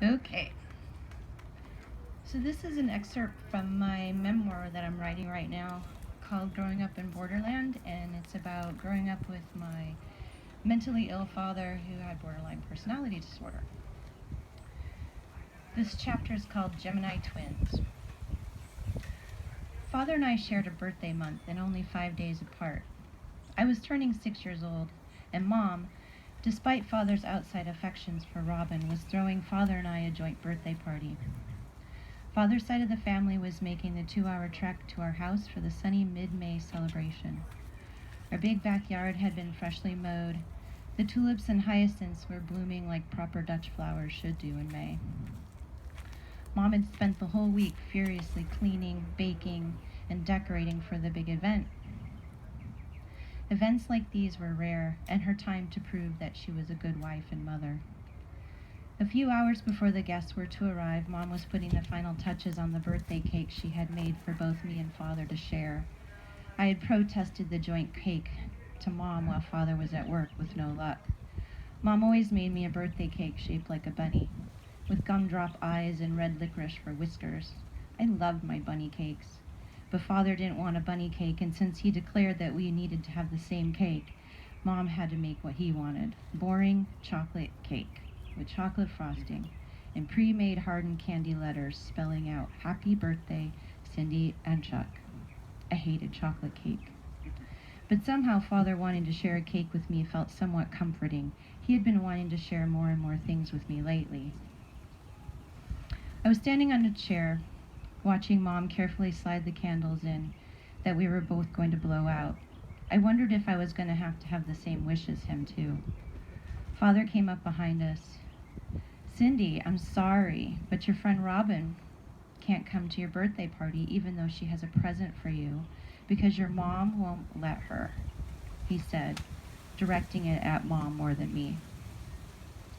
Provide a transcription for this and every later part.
Okay, so this is an excerpt from my memoir that I'm writing right now called Growing Up in Borderland, and it's about growing up with my mentally ill father who had borderline personality disorder. This chapter is called Gemini Twins. Father and I shared a birthday month and only 5 days apart. I was turning 6 years old, and Mom, despite Father's outside affections for Robin, was throwing Father and I a joint birthday party. Father's side of the family was making the 2-hour trek to our house for the sunny mid-May celebration. Our big backyard had been freshly mowed. The tulips and hyacinths were blooming like proper Dutch flowers should do in May. Mom had spent the whole week furiously cleaning, baking, and decorating for the big event. Events like these were rare, and her time to prove that she was a good wife and mother. A few hours before the guests were to arrive, Mom was putting the final touches on the birthday cake she had made for both me and Father to share. I had protested the joint cake to Mom while Father was at work with no luck. Mom always made me a birthday cake shaped like a bunny, with gumdrop eyes and red licorice for whiskers. I loved my bunny cakes. But Father didn't want a bunny cake, and since he declared that we needed to have the same cake, Mom had to make what he wanted: boring chocolate cake with chocolate frosting and pre-made hardened candy letters spelling out "Happy Birthday, Cindy and Chuck." I hated chocolate cake. But somehow Father wanting to share a cake with me felt somewhat comforting. He had been wanting to share more and more things with me lately. I was standing on a chair, watching Mom carefully slide the candles in that we were both going to blow out. I wondered if I was going to have the same wish as him, too. Father came up behind us. "Cindy, I'm sorry, but your friend Robin can't come to your birthday party even though she has a present for you because your mom won't let her," he said, directing it at Mom more than me.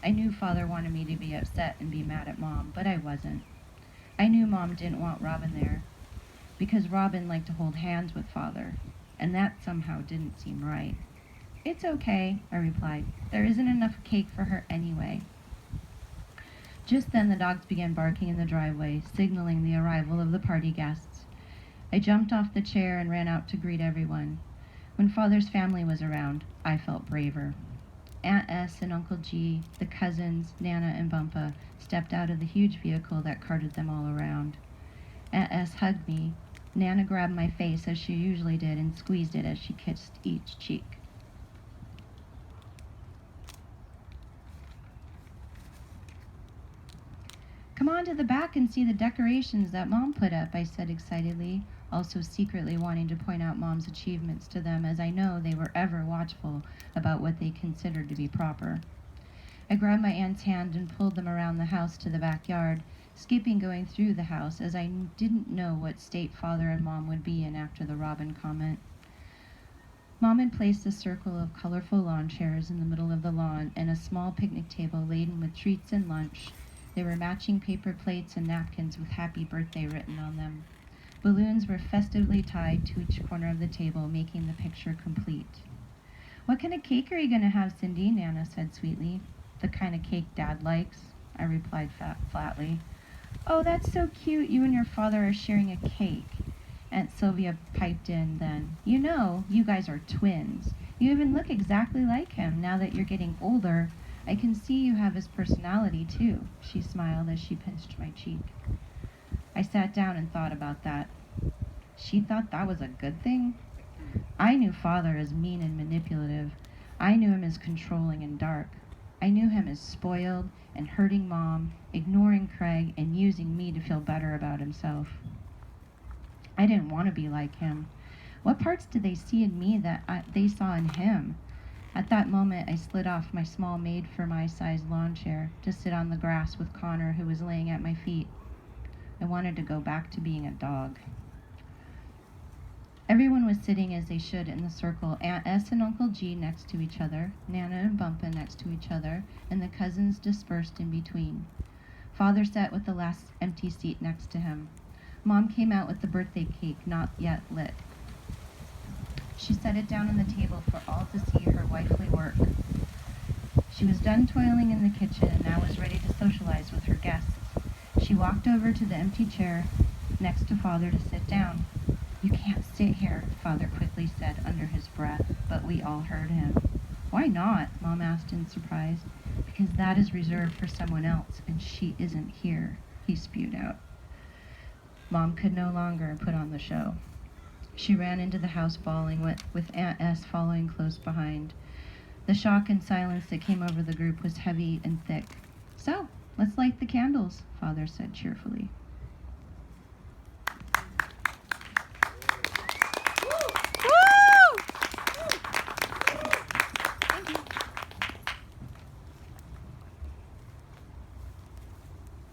I knew Father wanted me to be upset and be mad at Mom, but I wasn't. I knew Mom didn't want Robin there because Robin liked to hold hands with Father, and that somehow didn't seem right. "It's okay," I replied. "There isn't enough cake for her anyway." Just then the dogs began barking in the driveway, signaling the arrival of the party guests. I jumped off the chair and ran out to greet everyone. When Father's family was around, I felt braver. Aunt S and Uncle G, the cousins, Nana and Bumpa, stepped out of the huge vehicle that carted them all around. Aunt S hugged me. Nana grabbed my face as she usually did and squeezed it as she kissed each cheek. "Come on to the back and see the decorations that Mom put up," I said excitedly, also secretly wanting to point out Mom's achievements to them, as I know they were ever watchful about what they considered to be proper. I grabbed my aunt's hand and pulled them around the house to the backyard, skipping going through the house as I didn't know what state Father and Mom would be in after the Robin comment. Mom had placed a circle of colorful lawn chairs in the middle of the lawn and a small picnic table laden with treats and lunch. There were matching paper plates and napkins with "Happy Birthday" written on them. Balloons were festively tied to each corner of the table, making the picture complete. "What kind of cake are you going to have, Cindy?" Nana said sweetly. "The kind of cake Dad likes," I replied flatly. "Oh, that's so cute. You and your father are sharing a cake." Aunt Sylvia piped in then. "You know, you guys are twins. You even look exactly like him. Now that you're getting older, I can see you have his personality, too," she smiled as she pinched my cheek. I sat down and thought about that. She thought that was a good thing? I knew Father as mean and manipulative. I knew him as controlling and dark. I knew him as spoiled and hurting Mom, ignoring Craig, and using me to feel better about himself. I didn't want to be like him. What parts did they see in me that they saw in him? At that moment, I slid off my small made-for-my-size lawn chair to sit on the grass with Connor, who was laying at my feet. I wanted to go back to being a dog. Everyone was sitting as they should in the circle, Aunt S and Uncle G next to each other, Nana and Bumpa next to each other, and the cousins dispersed in between. Father sat with the last empty seat next to him. Mom came out with the birthday cake not yet lit. She set it down on the table for all to see her wifely work. She was done toiling in the kitchen and now was ready to socialize with her guests. She walked over to the empty chair next to Father to sit down. "You can't sit here," Father quickly said under his breath, but we all heard him. "Why not?" Mom asked in surprise. "Because that is reserved for someone else, and she isn't here," he spewed out. Mom could no longer put on the show. She ran into the house bawling, with Aunt S following close behind. The shock and silence that came over the group was heavy and thick. "So, let's light the candles," Father said cheerfully.